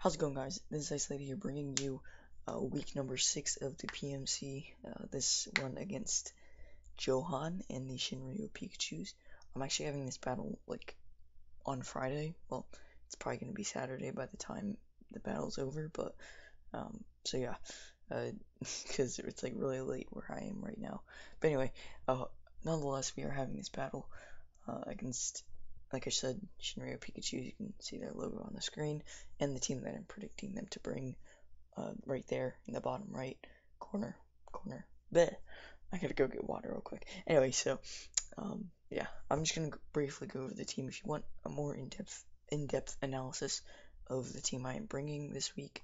How's it going, guys? This is Isolated here, bringing you week number 6 of the PMC. This one against Johan and the Shinryu Pikachus. I'm actually having this battle like on Friday. Well, it's probably going to be Saturday by the time the battle's over, but so yeah, because it's like really late where I am right now. But anyway, nonetheless, we are having this battle against, like I said, Shinryu Pikachu. You can see their logo on the screen, and the team that I'm predicting them to bring right there in the bottom right corner. Bleh. I gotta go get water real quick. Anyway, so yeah, I'm just gonna briefly go over the team. If you want a more in-depth analysis of the team I am bringing this week,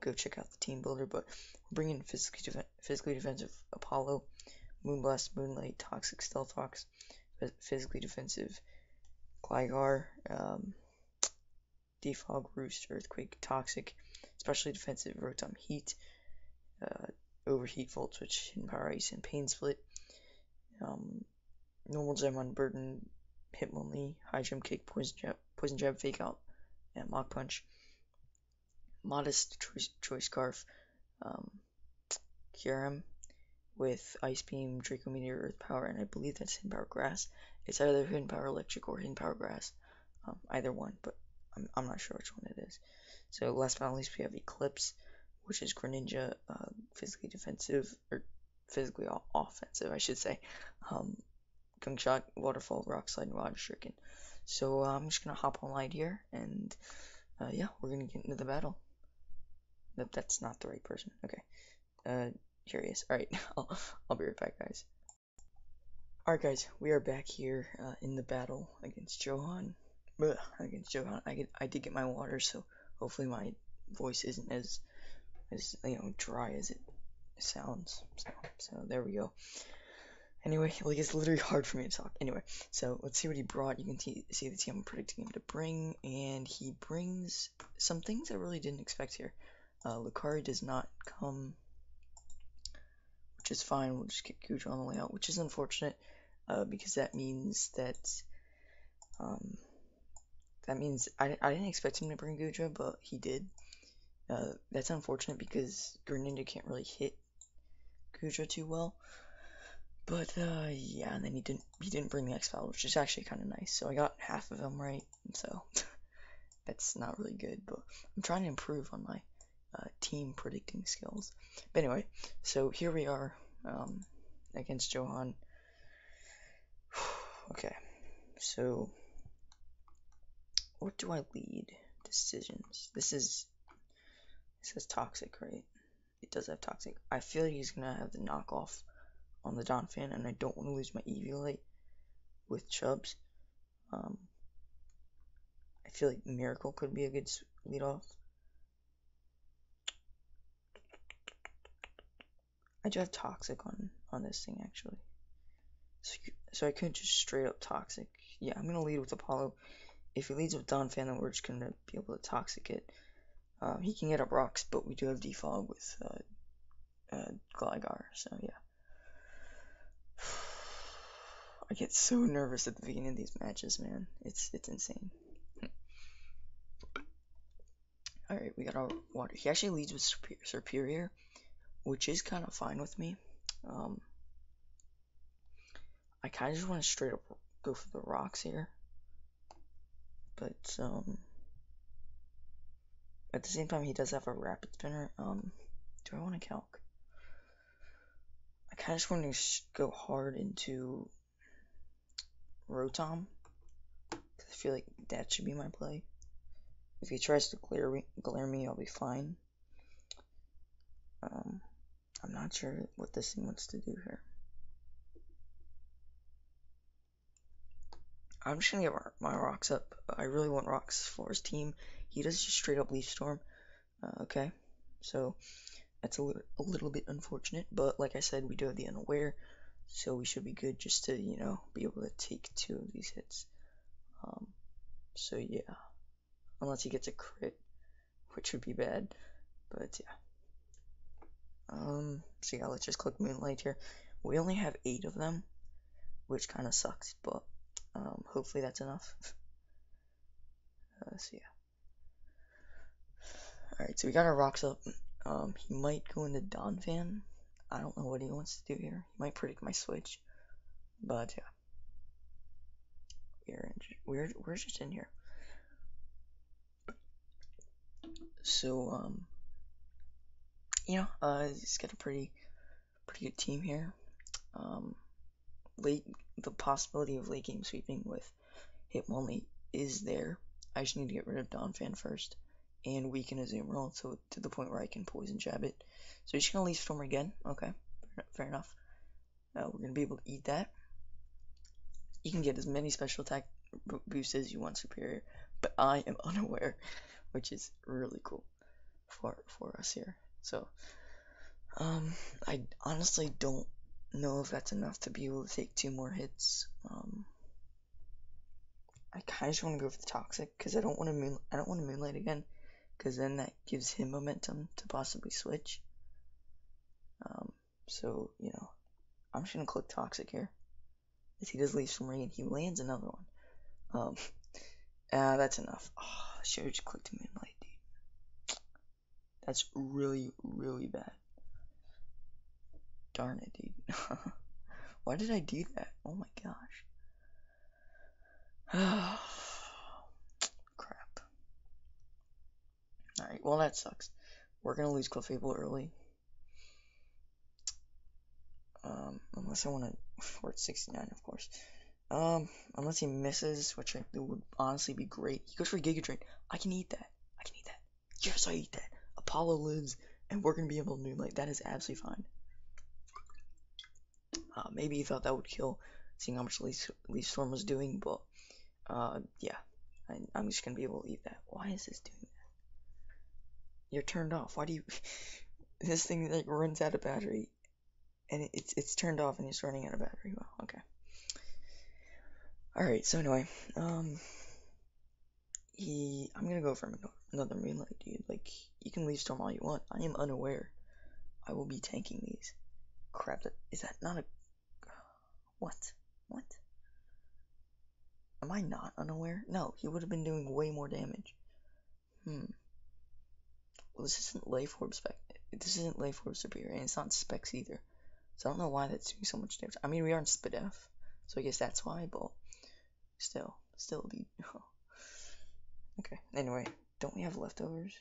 go check out the team builder. But we're bringing physically defensive Apollo, Moonblast, Moonlight, Toxic, Stealthfox, physically defensive Gligar, Defog, Roost, Earthquake, Toxic, especially defensive Rotom, Heat, Overheat, Volt Switch, Hidden Power Ice, and Pain Split, Normal Gem on Burden, Hitmonlee, High Jump Kick, Poison Jab, Fake Out, and Mach Punch, Modest, Choice Scarf, Kyurem with Ice Beam, Draco Meteor, Earth Power, and I believe that's Hidden Power Grass. It's either Hidden Power Electric or Hidden Power Grass, either one, but I'm not sure which one it is. So last but not least, we have Eclipse, which is Greninja, physically defensive, or physically offensive, I should say. Gunk Shot, Waterfall, Rock Slide, and Water Shuriken. So I'm just gonna hop online here, and yeah, we're gonna get into the battle. Nope, that's not the right person. Okay. Here he is. Alright, I'll be right back, guys. Alright, guys, we are back here in the battle against Johan. I did get my water, so hopefully my voice isn't as dry as it sounds. So there we go. Anyway, like, it's literally hard for me to talk. Anyway, so let's see what he brought. You can see the team I'm predicting him to bring, and he brings some things I really didn't expect here. Lucario does not come, which is fine. We'll just get Guja on the way out, which is unfortunate, because that means that I didn't expect him to bring Guja, but he did. That's unfortunate because Greninja can't really hit Guja too well. But yeah, and then he didn't bring the X-File, which is actually kind of nice. So I got half of them right, so that's not really good. But I'm trying to improve on my team predicting skills. But anyway, so here we are against Johan. Okay, so what do I lead? Decisions. This says Toxic, right? It does have Toxic. I feel like he's gonna have the knockoff on the Donphan, and I don't want to lose my Eviolite with Chubbs. I feel like Miracle could be a good lead off. I do have Toxic on this thing, actually. So I could just straight up Toxic. Yeah, I'm gonna lead with Apollo. If he leads with Donphan, then we're just gonna be able to Toxic it. He can get up rocks, but we do have Defog with Gligar, so yeah. I get so nervous at the beginning of these matches, man. It's insane. Alright, we got our water. He actually leads with Superior, which is kind of fine with me. I kind of just want to straight up go for the rocks here. But, at the same time, he does have a Rapid Spinner. Do I want to Calc? I kind of just want to go hard into Rotom, because I feel like that should be my play. If he tries to glare me, I'll be fine. I'm not sure what this thing wants to do here. I'm just gonna get my rocks up. I really want rocks for his team. He does just straight up Leaf Storm. Okay, so that's a little bit unfortunate, but like I said, we do have the Unaware, so we should be good just to, be able to take 2 of these hits. So yeah, unless he gets a crit, which would be bad, but yeah. So yeah, let's just click Moonlight here. We only have 8 of them, which kind of sucks, but hopefully that's enough. So yeah. Alright, so we got our rocks up. He might go into Donphan. I don't know what he wants to do here. He might predict my switch. But yeah. We're just in here. So, he's got a pretty good team here. The possibility of late game sweeping with Hitmonlee is there. I just need to get rid of Donphan first and weaken his Azumarill so to the point where I can poison jab it. So he's gonna leave Storm again. Okay, fair enough. We're gonna be able to eat that. You can get as many special attack boosts as you want superior, but I am unaware, which is really cool for us here. So I honestly don't know if that's enough to be able to take 2 more hits. I kind of just want to go for the toxic because I don't want to moonlight again, because then that gives him momentum to possibly switch. So I'm just gonna click toxic here. If he does leave some ring, he lands another one. That's enough. Oh, I should have just clicked moonlight, dude. That's really bad. Darn it, dude. Why did I do that? Oh my gosh. Crap. Alright, well that sucks. We're gonna lose Clefable early. Unless I want to, we're at 69 of course. Unless he misses, which it would honestly be great. He goes for Giga Drain. I can eat that. Yes, I eat that. Apollo lives, and we're gonna be able to moonlight. That is absolutely fine. Maybe he thought that would kill, seeing how much Leaf Storm was doing, but yeah, I'm just gonna be able to eat that. Why is this doing that? You're turned off. Why do you? This thing like runs out of battery, and it's turned off, and it's running out of battery. Well, okay. All right. So anyway, I'm gonna go for another moonlight, dude. Like, you can leave Storm all you want. I am unaware. I will be tanking these. Crap. Is that not a? What? Am I not unaware? No, he would have been doing way more damage. Well, this isn't Life Orb Superior, and it's not Specs either. So I don't know why that's doing so much damage. I mean, we aren't Spadef, so I guess that's why, but still, dude. Okay, anyway, don't we have leftovers?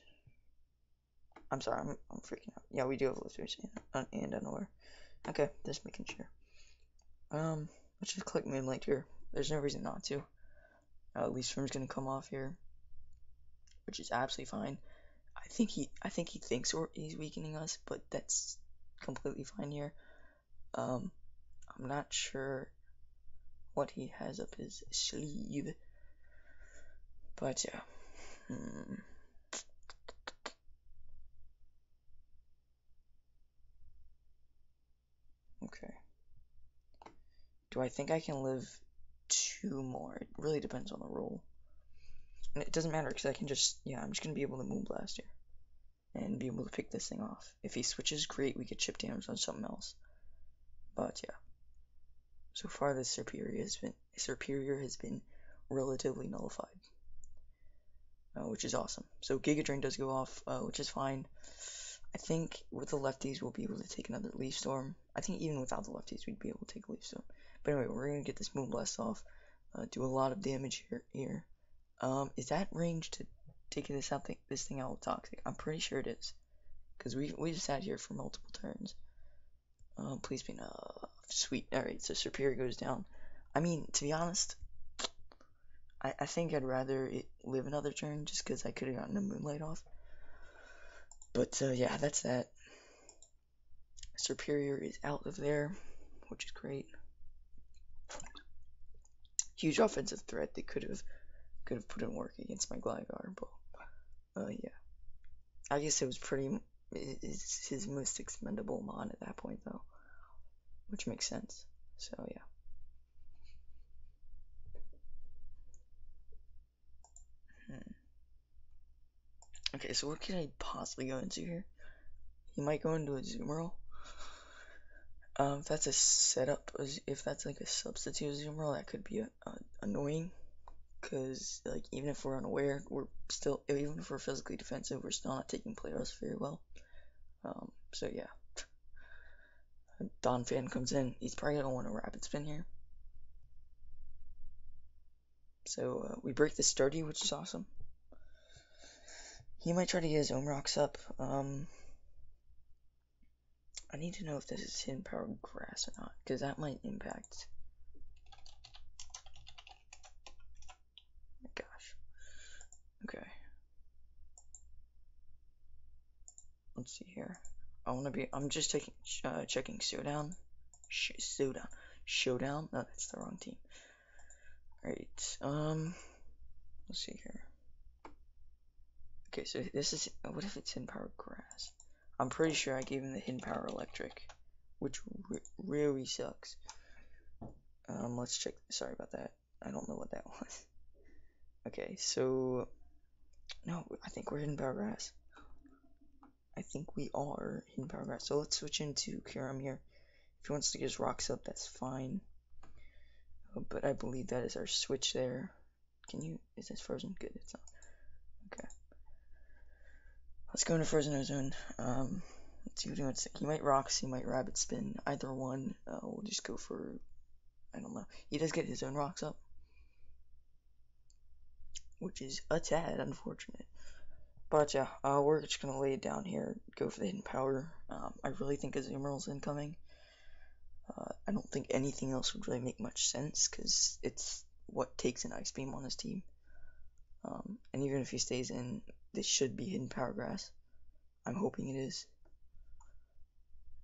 I'm sorry, I'm freaking out. Yeah, we do have leftovers and unaware. Okay, just making sure. Let's just click Moonlight here. There's no reason not to. Leaf Storm's gonna come off here, which is absolutely fine. I think he thinks he's weakening us, but that's completely fine here. I'm not sure what he has up his sleeve, but yeah. Okay. Do I think I can live 2 more? It really depends on the roll. And it doesn't matter because I can just, I'm just gonna be able to Moonblast here and be able to pick this thing off. If he switches, great, we could chip damage on something else. But yeah, so far this Superior has been relatively nullified, which is awesome. So Giga Drain does go off, which is fine. I think with the lefties we'll be able to take another Leaf Storm. I think even without the lefties we'd be able to take a Leaf Storm. But anyway, we're gonna get this Moonblast off, do a lot of damage here. Is that range to take this thing out with Toxic? I'm pretty sure it is, because we just sat here for multiple turns. Please be sweet. Alright, so Superior goes down. I mean, to be honest, I think I'd rather it live another turn just because I could have gotten a Moonlight off. But yeah, that's that. Superior is out of there, which is great. Huge offensive threat. They could have put in work against my Gligar, but yeah. I guess it was it's his most expendable mon at that point though, which makes sense. So yeah. Okay, so what can I possibly go into here? He might go into a Azumarill. If that's a setup, if that's like a substitute Azumarill, that could be annoying. Because, like, even if we're unaware, even if we're physically defensive, we're still not taking players very well. So yeah. Don Fan comes in. He's probably going to want a rapid spin here. So we break the sturdy, which is awesome. He might try to get his own rocks up. I need to know if this is hidden power grass or not, because that might impact. Oh my gosh. Okay. Let's see here. I'm just checking Showdown. Showdown? No, that's the wrong team. Alright, let's see here. Okay, so this is, what if it's hidden power grass? I'm pretty sure I gave him the hidden power electric, which really sucks. Let's check, sorry about that. I don't know what that was. Okay, so, no, I think we're hidden power grass. I think we are hidden power grass. So let's switch into Kiram here. If he wants to get his rocks up, that's fine. But I believe that is our switch there. Is this frozen? Good, it's not. Okay. Let's go into frozen ozone. Let's see what he wants to. He might rocks, he might rabbit spin. Either one. We'll just go for, I don't know. He does get his own rocks up, which is a tad unfortunate. But yeah, we're just gonna lay it down here. Go for the hidden power. I really think Azumarill's incoming. I don't think anything else would really make much sense because it's what takes an ice beam on his team. And even if he stays in, this should be hidden power grass. I'm hoping it is.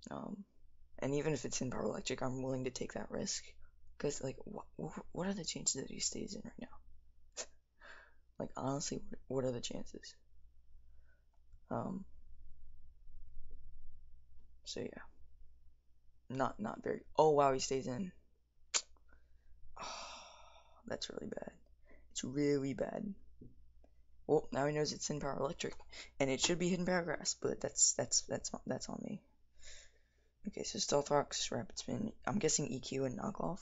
And even if it's hidden power electric, I'm willing to take that risk. Because, like, what are the chances that he stays in right now? Like, honestly, what are the chances? So yeah. Not very. Oh wow, he stays in. Oh, that's really bad. It's really bad. Well, now he knows it's hidden power electric, and it should be hidden power grass, but that's on me. Okay, so stealth rocks, rapid spin. I'm guessing EQ and knockoff.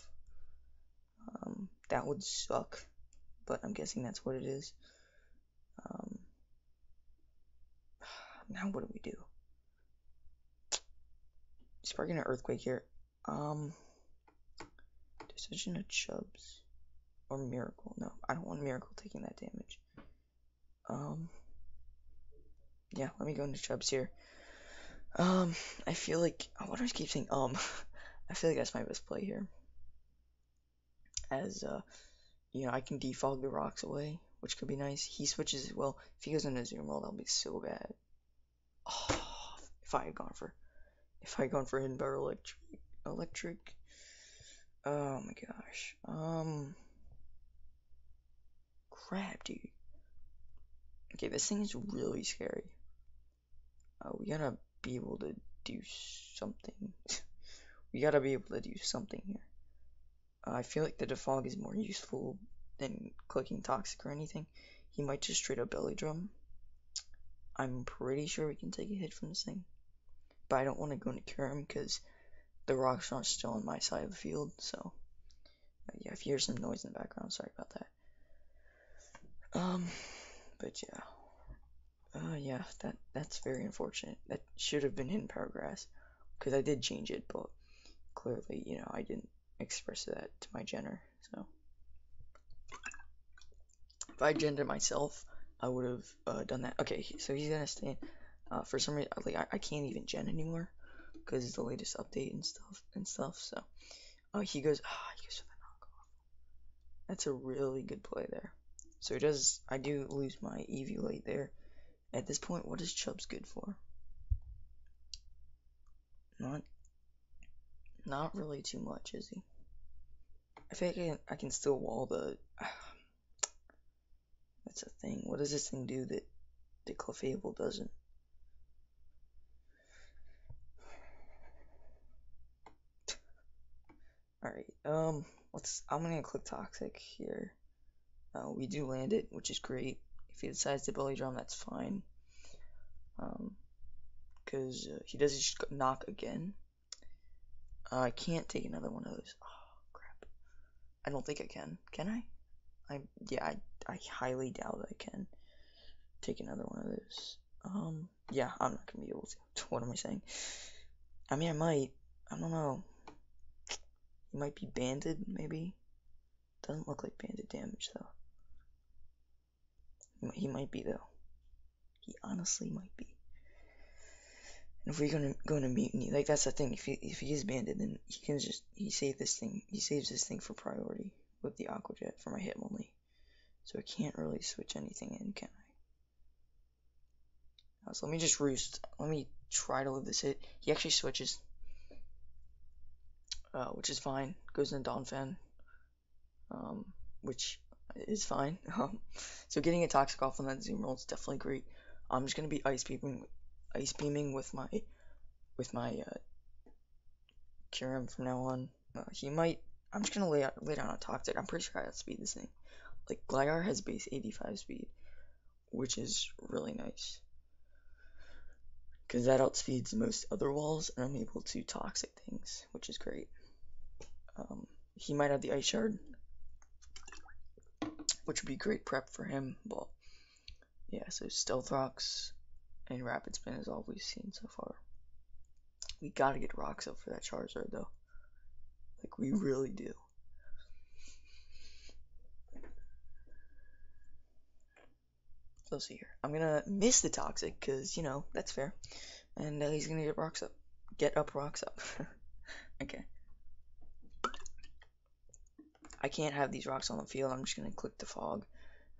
That would suck, but I'm guessing that's what it is. Now what do we do? Sparking an earthquake here. Decision of Chubbs or Miracle. No, I don't want Miracle taking that damage. Yeah, let me go into Chubbs here. I feel like, what do I keep saying? I feel like that's my best play here. As, you know, I can defog the rocks away, which could be nice. He switches as well. If he goes into Azumarill, that'll be so bad. Oh, if I had gone for hidden power electric. Oh my gosh. Crap, dude. Okay, this thing is really scary. We gotta be able to do something. We gotta be able to do something here. I feel like the defog is more useful than clicking toxic or anything. He might just straight up belly drum. I'm pretty sure we can take a hit from this thing. But I don't want to go into cure him because the rocks are still on my side of the field. So, yeah, if you hear some noise in the background, sorry about that. But yeah. Yeah, that's very unfortunate. That should have been hidden power grass. Because I did change it, but clearly, you know, I didn't express that to my Jenner, so. If I gendered myself, I would have done that. Okay, so he's gonna stay. For some reason, like I can't even gen anymore because it's the latest update and stuff. So, he goes for the knockoff. That's a really good play there. So I do lose my Eviolate there. At this point, what is Chubbs good for? Not really too much, is he? I feel like I can still wall the. That's a thing. What does this thing do that the Clefable doesn't? Alright, I'm gonna click Toxic here. We do land it, which is great. If he decides to belly drum, that's fine. Because he does just knock again. I can't take another one of those. Oh, crap. I don't think I can. Can I? I highly doubt I can take another one of those. Yeah, I'm not gonna be able to. What am I saying? I mean, I might. I don't know. He might be banded, maybe. Doesn't look like banded damage though. He might be though. He honestly might be. And if we're gonna go into mutiny, like that's the thing. If he is banded, then he saves this thing for priority with the Aqua Jet for my hit only. So I can't really switch anything in, can I? So let me just roost. Let me try to live this hit. He actually switches, which is fine. Goes into Donphan, which is fine. So getting a Toxic off on that Zoom roll is definitely great. I'm just gonna be ice beaming with my Kyurem from now on. He might. I'm just gonna lay down a Toxic. I'm pretty sure I outspeed this thing. Like Gligar has base 85 speed, which is really nice. Because that outspeeds most other walls, and I'm able to Toxic things, which is great. He might have the Ice Shard, which would be great prep for him, but yeah, so Stealth Rocks and Rapid Spin is all we've seen so far. We gotta get Rocks up for that Charizard, though. Like, we really do. So let's see here. I'm gonna miss the Toxic, because, you know, that's fair. And he's gonna get Rocks up. Get up, Rocks up. Okay. I can't have these rocks on the field. I'm just gonna click the fog.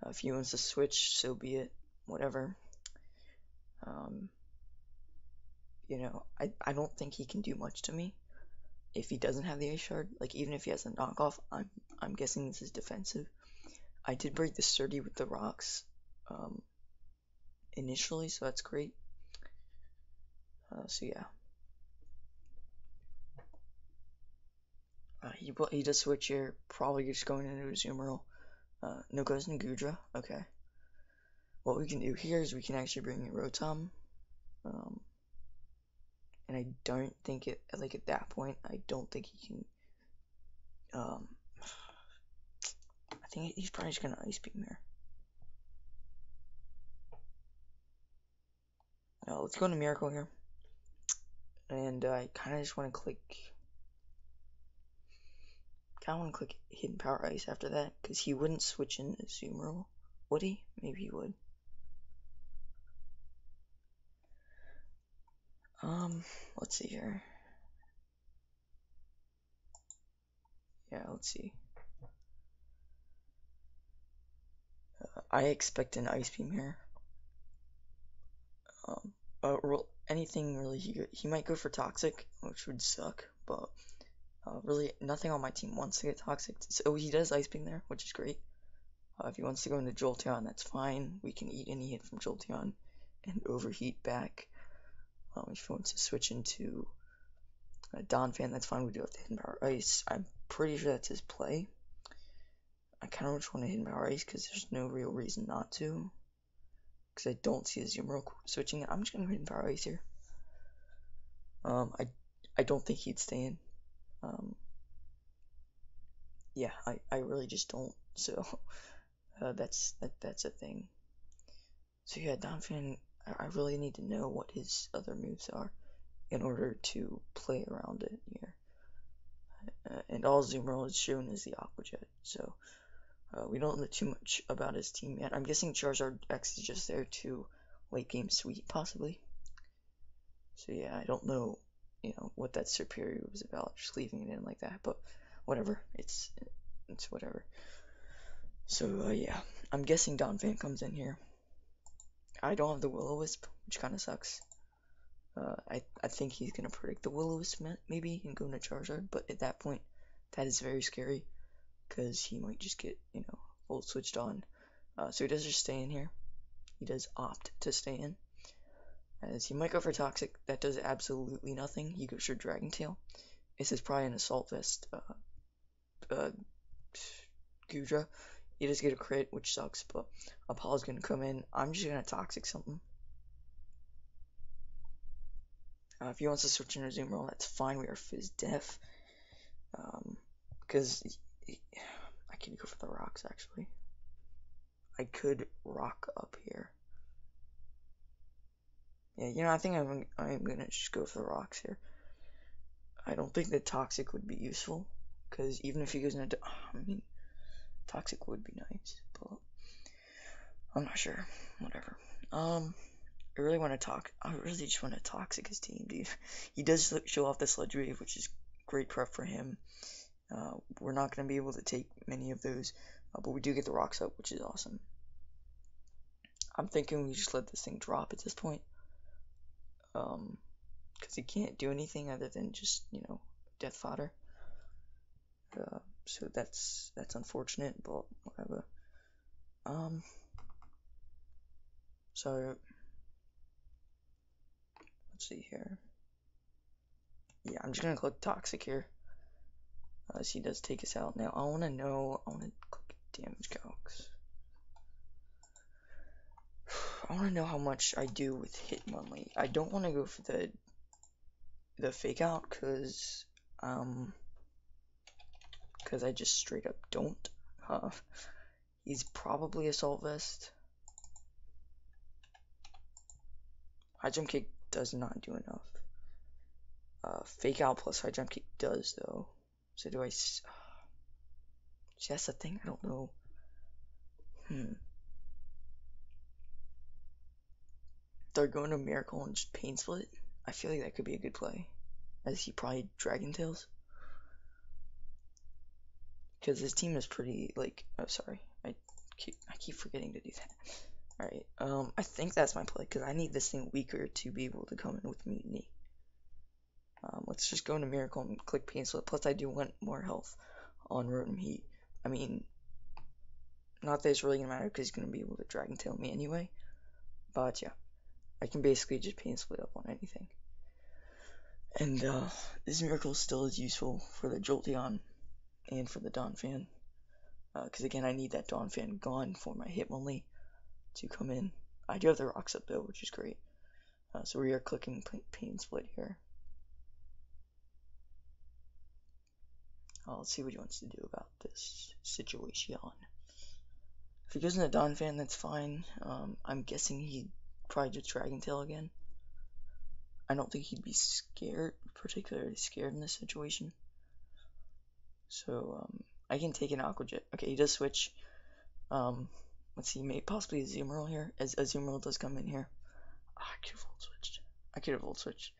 If he wants to switch, so be it. Whatever. You know, I don't think he can do much to me if he doesn't have the Ice Shard. Like, even if he has a knockoff, I'm guessing this is defensive. I did break the sturdy with the rocks initially, so that's great. So yeah. He does switch here, probably just going into a Azumarill. No, goes in Gudra. Okay. What we can do here is we can actually bring in Rotom. And I don't think like at that point, I don't think he can, I think he's probably just gonna Ice Beam here. Now, let's go into Miracle here. And I kind of just want to click, Hidden Power Ice after that, because he wouldn't switch in Azumarill, would he? Maybe he would. Let's see here. Yeah, let's see. I expect an Ice Beam here. Anything really, he might go for Toxic, which would suck, but really nothing on my team wants to get Toxic. So he does Ice Beam there, which is great. If he wants to go into Jolteon, that's fine. We can eat any hit from Jolteon and overheat back. If he wants to switch into Donphan, that's fine. We do have the Hidden Power Ice. I'm pretty sure that's his play. I kind of just want to Hidden Power Ice because there's no real reason not to. Because I don't see Azumarill switching it. I'm just going to Hidden Power Ice here. I don't think he'd stay in. Yeah, I really just don't. So that's a thing. So yeah, Donphan, I really need to know what his other moves are in order to play around it here. And all Azumarill is shown is the Aqua Jet, so we don't know too much about his team yet. I'm guessing Charizard X is just there to late game sweep, possibly. So yeah, I don't know, what that superior was about, just leaving it in like that, but whatever, it's whatever. So yeah, I'm guessing Donphan comes in here. I don't have the Will-O-Wisp, which kind of sucks. I think he's gonna predict the Will-O-Wisp maybe and go into Charizard, but at that point, that is very scary because he might just get Volt switched on. So he does just stay in here. He does opt to stay in, as he might go for Toxic. That does absolutely nothing. He goes for Dragon Tail. This is probably an Assault Vest. Gudra. He does get a crit, which sucks, but Apollo's gonna come in. I'm just gonna Toxic something. If he wants to switch into Azumarill, that's fine. We are Fizz Def. Because I could go for the rocks, actually. I could rock up here. Yeah, you know, I think I'm gonna just go for the rocks here. I don't think that toxic would be useful, because even if he goes into, I mean, toxic would be nice, but I'm not sure. Whatever. I really want to talk. I really just want to toxic his team, dude. He does show off the Sludge Wave, which is great prep for him. We're not gonna be able to take many of those, but we do get the rocks up, which is awesome. I'm thinking we just let this thing drop at this point, because he can't do anything other than just, you know, death fodder. So that's unfortunate, but whatever. So let's see here. Yeah, I'm just gonna click toxic here, as he does take us out. Now I want to click damage calcs. I want to know how much I do with Hitmonlee. I don't want to go for the fake out, because I just straight up don't. He's probably Assault Vest. High Jump Kick does not do enough. Fake out plus High Jump Kick does, though. So do I... See, that's the thing, I don't know. They're going to Miracle and just Pain Split. I feel like that could be a good play, as he probably Dragon Tails. Because his team is pretty, like... Oh, sorry. I keep forgetting to do that. Alright, I think that's my play, because I need this thing weaker to be able to come in with Mutiny. Let's just go into Miracle and click Pain Split. Plus, I do want more health on Rotom Heat. I mean, not that it's really going to matter, because he's going to be able to Dragon Tail me anyway. But, yeah. I can basically just Pain Split up on anything. And, this Miracle still is useful for the Jolteon and for the Donphan. Because, again, I need that Donphan gone for my Hitmonlee to come in. I do have the rocks up, though, which is great. So we are clicking Pain Split here. Let's see what he wants to do about this situation. If he goes into Donphan, that's fine. I'm guessing he'd probably just Dragon Tail again. I don't think he'd be particularly scared in this situation. So, I can take an Aqua Jet. Okay, he does switch. Let's see, maybe possibly a Azumarill here, as Azumarill does come in here. I could have Volt Switched.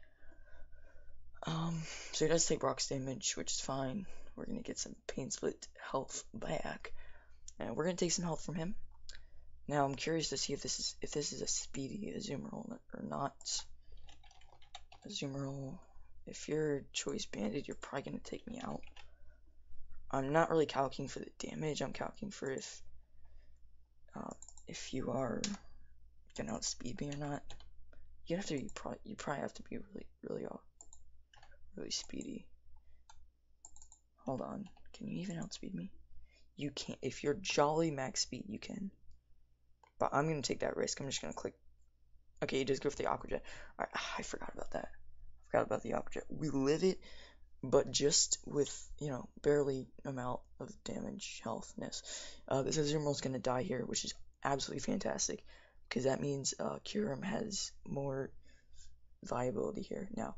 So he does take rocks damage, which is fine. We're gonna get some Pain Split health back, and we're gonna take some health from him. Now I'm curious to see if this is a speedy Azumarill or not. Azumarill, if you're Choice Banded, you're probably gonna take me out. I'm not really calculating for the damage. I'm calculating for if you are gonna outspeed me or not. You probably have to be really speedy. Hold on, can you even outspeed me? You can't. If you're jolly max speed, you can. But I'm gonna take that risk. I'm just gonna click. Okay, you just go for the Aqua Jet. I forgot about that. I forgot about the Aqua Jet. We live it, but just with, you know, barely amount of damage healthness. This Azumarill is gonna die here, which is absolutely fantastic, because that means Kyurem has more viability here. Now,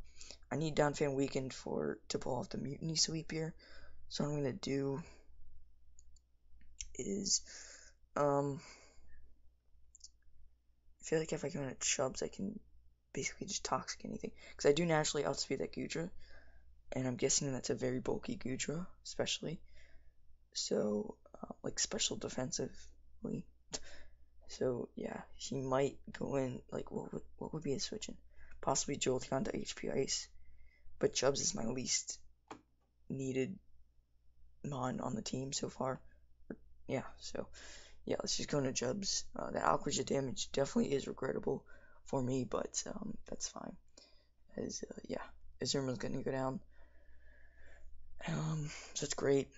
I need Donphan weakened to pull off the Mutiny Sweep here. So what I'm gonna do is, I feel like if I go into Chubs, I can basically just Toxic anything, because I do naturally outspeed that Goodra, and I'm guessing that's a very bulky Goodra, especially. So, like special defensively. So yeah, he might go in. Like, what would be his switching? Possibly Jolteon to HP Ice, but Chubs is my least needed mon on the team so far. Yeah, so yeah, let's just go into Chubs. The Aqua Jet damage definitely is regrettable for me, but that's fine. As yeah, Azumarill gonna go down. So it's great.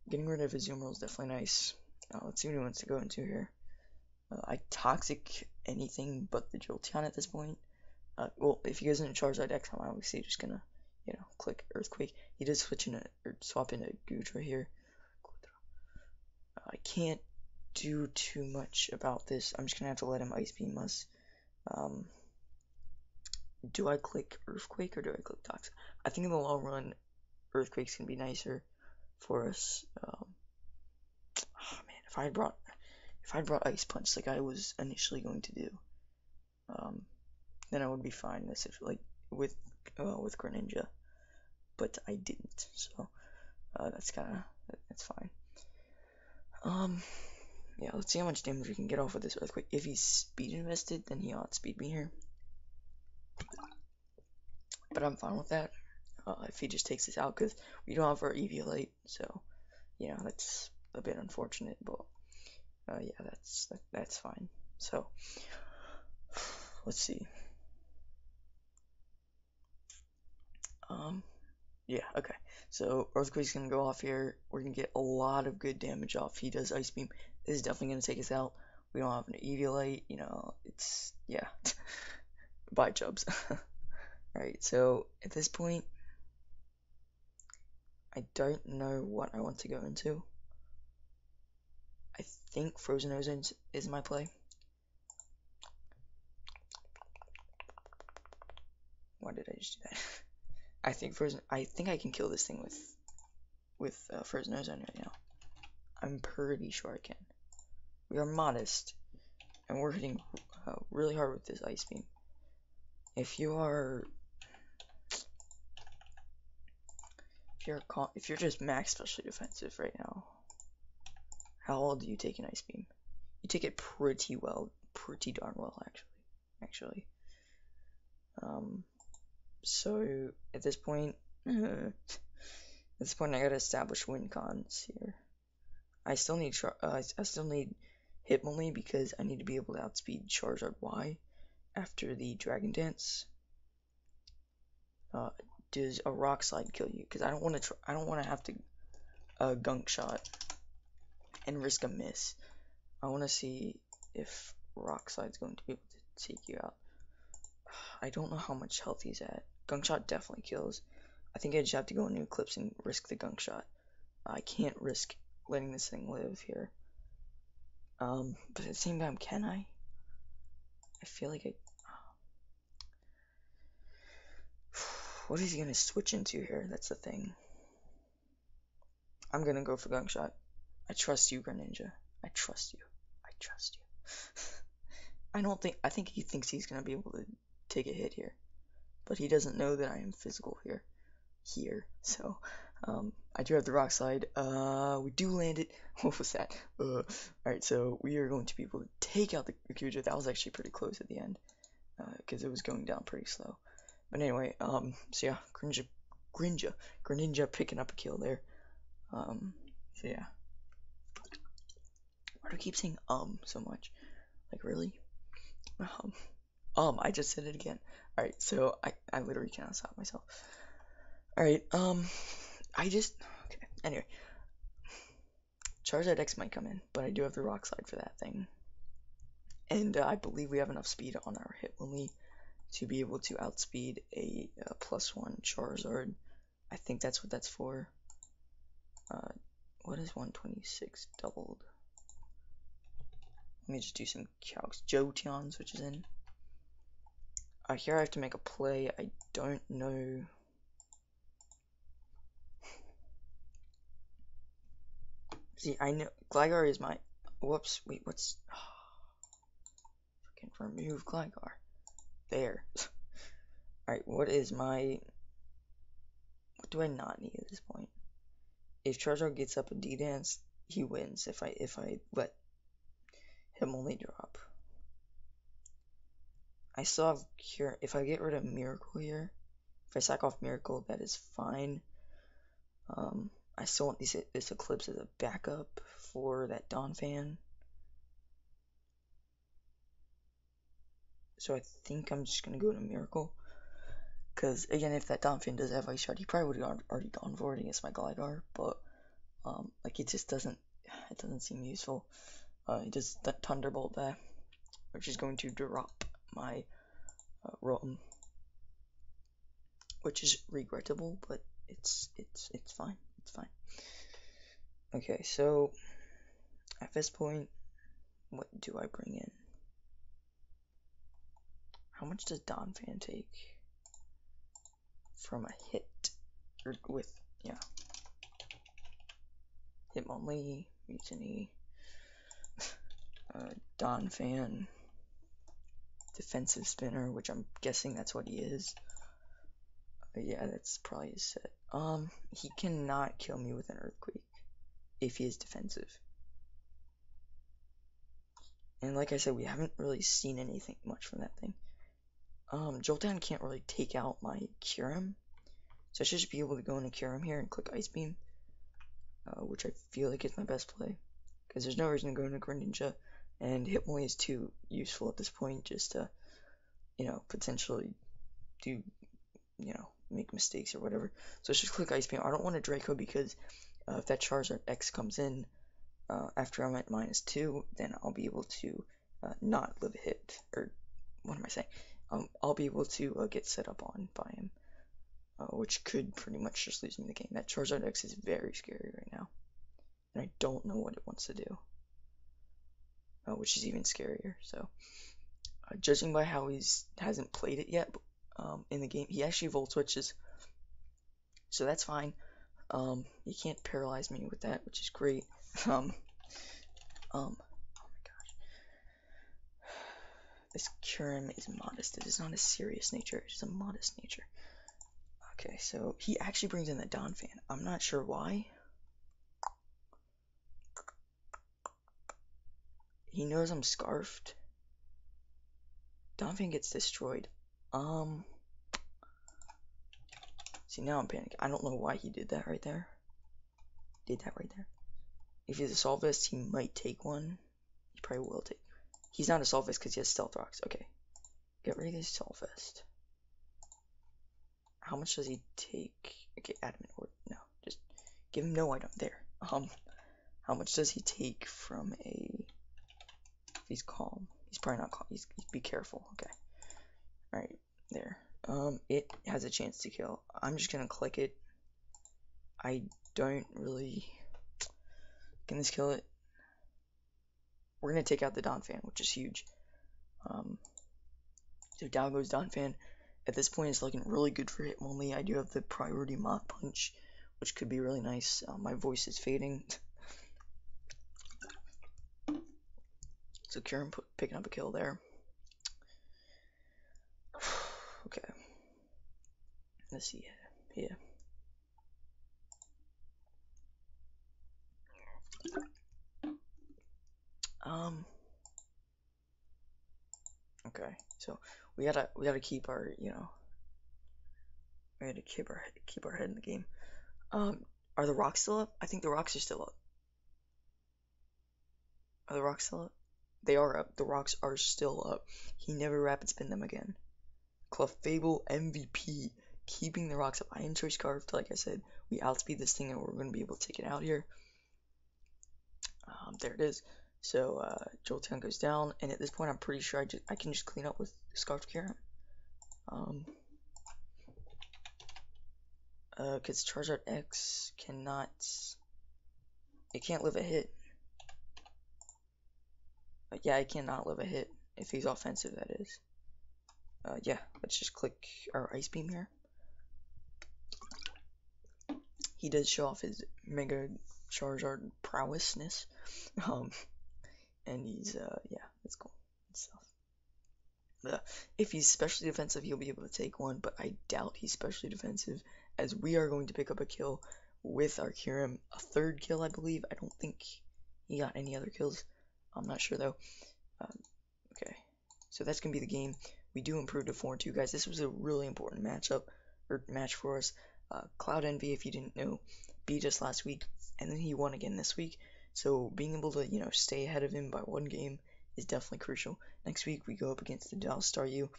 Getting rid of Azumarill is definitely nice. Let's see what he wants to go into here. I Toxic anything but the Jolteon at this point. Well, if he goes into Charizard X, I'm obviously just gonna, you know, click Earthquake. He does switch in or swap into Goodra here. I can't do too much about this. I'm just gonna have to let him Ice Beam us. Do I click Earthquake or do I click Toxic? I think in the long run, Earthquake's gonna be nicer for us. Oh man, if I had brought Ice Punch like I was initially going to do, then I would be fine. This like with Greninja, but I didn't, so that's fine. Yeah, let's see how much damage we can get off of this Earthquake. If he's speed invested, then he outspeed me here. But I'm fine with that. If he just takes this out, because we don't have our Eviolite, so that's a bit unfortunate. But yeah, that's fine. So let's see. Yeah, okay. So Earthquake's gonna go off here. We're gonna get a lot of good damage off. He does Ice Beam. This is definitely gonna take us out. We don't have an Eviolite, it's yeah. Bye, Chubs. Alright, so at this point, I don't know what I want to go into. I think Frozen Ozone is my play. Why did I just do that? I think I can kill this thing with Frozen Ozone right now. I'm pretty sure I can. We are modest, and we're hitting really hard with this Ice Beam. If you're just max specially defensive right now, how well do you take an Ice Beam? You take it pretty darn well actually. So at this point, I gotta establish win cons here. I still need Hitmonlee because I need to be able to outspeed Charizard Y after the Dragon Dance. Does a Rock Slide kill you? Because I don't want to have to Gunk Shot and risk a miss. I want to see if Rock Slide's going to be able to take you out. I don't know how much health he's at. Gunk Shot definitely kills. I think I just have to go into Eclipse and risk the Gunk Shot. I can't risk letting this thing live here. But at the same time, can I? I feel like I... What is he gonna switch into here? That's the thing. I'm gonna go for Gunk Shot. I trust you, Greninja. I trust you. I think he thinks he's gonna be able to take a hit here. But he doesn't know that I am physical here. So, I do have the Rock Slide. We do land it. What was that? Alright, so we are going to be able to take out the Akuja. That was actually pretty close at the end. Because it was going down pretty slow. But anyway, so yeah, Greninja picking up a kill there. So yeah. Why do I keep saying so much? Like, really? I just said it again. Alright, so I literally cannot stop myself. Alright, okay, anyway. Charizard X might come in, but I do have the Rock Slide for that thing. And I believe we have enough speed on our Hitmonlee to be able to outspeed a +1 Charizard. I think that's what that's for. What is 126 doubled? Let me just do some calcs. Jotun switches in. Here I have to make a play. I don't know. See, I know Gligar is my. Whoops. Wait, what's? Freaking remove Gligar. There. Alright, what is my. What do I not need at this point? If Charizard gets up a D-Dance, he wins. If I let him only drop. I still have Cure. If I get rid of Miracle here, if I sack off Miracle, that is fine. I still want this Eclipse as a backup for that Donphan. So I think I'm just gonna go to Miracle. Because again, if that Donphan does have Ice Shot, he probably would have already gone for it against my Gligar. But like it just doesn't seem useful. He does that Thunderbolt there, which is going to drop my Rotom, which is regrettable, but it's fine. It's fine. Okay, so At this point, what do I bring in? How much does Donphan take from a hit? Or with, yeah. Hitmonlee, Mutiny, Donphan, defensive spinner, which I'm guessing that's what he is. Yeah, that's probably his set. He cannot kill me with an Earthquake if he is defensive. And like I said, we haven't really seen anything much from that thing. Jolteon can't really take out my Kyurem, so I should just be able to go into Kyurem here and click Ice Beam, which I feel like is my best play, because there's no reason to go into Greninja, and Hitmonlee is too useful at this point just to, you know, potentially do, you know, make mistakes or whatever. So let's just click Ice Beam. I don't want a Draco because if that Charizard X comes in after I'm at -2, then I'll be able to not live a hit, or what am I saying? I'll be able to get set up on by him, which could pretty much just lose me the game. That Charizard X is very scary right now, and I don't know what it wants to do, which is even scarier. So, judging by how hasn't played it yet in the game, he actually Volt Switches, so that's fine. You can't paralyze me with that, which is great. Oh my gosh. This Kyurem is modest. It is not a serious nature. It is a modest nature. Okay, so he actually brings in the Donphan. I'm not sure why. He knows I'm Scarfed. Donphan gets destroyed. See, now I'm panicking. I don't know why he did that right there. If he's a Solvest, he might take one. He probably will take. He's not a Solvest because he has Stealth Rocks. Okay. Get rid of his Solvest. How much does he take? Okay, Adamant or no. Just give him no item. There. How much does he take from a... If he's calm. He's probably not calm. He'd be careful. Okay. Alright, there. It has a chance to kill. I'm just gonna click it. I don't really... Can this kill it? We're gonna take out the Donphan, which is huge. So down goes Donphan. At this point, it's looking really good for Hitmonlee. I do have the priority Mach Punch, which could be really nice. My voice is fading. So Kyurem picking up a kill there. Okay. Let's see. Yeah. Okay. So we gotta keep our, you know, we gotta keep our head in the game. Are the rocks still up? I think the rocks are still up. Are the rocks still up? They are up. The rocks are still up. He never rapid spin them again. Clefable MVP, keeping the rocks up. Iron Choice Scarfed, like I said, we outspeed this thing and we're going to be able to take it out here. There it is. So Jolteon goes down, and at this point I'm pretty sure I can just clean up with Scarfed Kyurem. Because Charizard X cannot... It can't live a hit. Yeah, I cannot live a hit. If he's offensive, that is. Yeah, let's just click our Ice Beam here. He does show off his Mega Charizard prowessness. And he's, yeah, that's cool. Stuff. If he's specially defensive, he'll be able to take one, but I doubt he's specially defensive, as we are going to pick up a kill with our Kyurem. A third kill, I believe. I don't think he got any other kills. I'm not sure, though. Okay, so that's going to be the game. We do improve to 4-2, guys. This was a really important match for us. Cloud Envy, if you didn't know, beat us last week, and then he won again this week. So being able to, you know, stay ahead of him by one game is definitely crucial. Next week we go up against the Dallas Staryu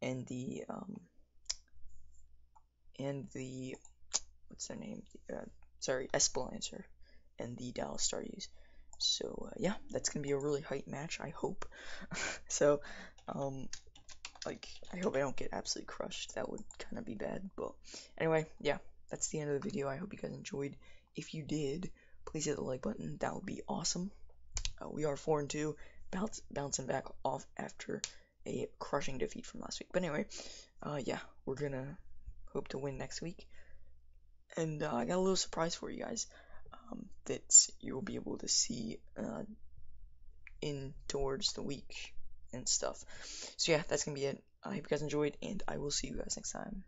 and the what's their name? Espelancer and the Dallas Staryus. So yeah, that's gonna be a really hype match, I hope. So like, I hope I don't get absolutely crushed. That would kind of be bad. But anyway, yeah, that's the end of the video. I hope you guys enjoyed. If you did, please hit the like button. That would be awesome. We are 4-2, bouncing back off after a crushing defeat from last week. But anyway, yeah, we're gonna hope to win next week. And I got a little surprise for you guys that you'll be able to see in towards the week and stuff. So yeah, that's gonna be it. I hope you guys enjoyed, and I will see you guys next time.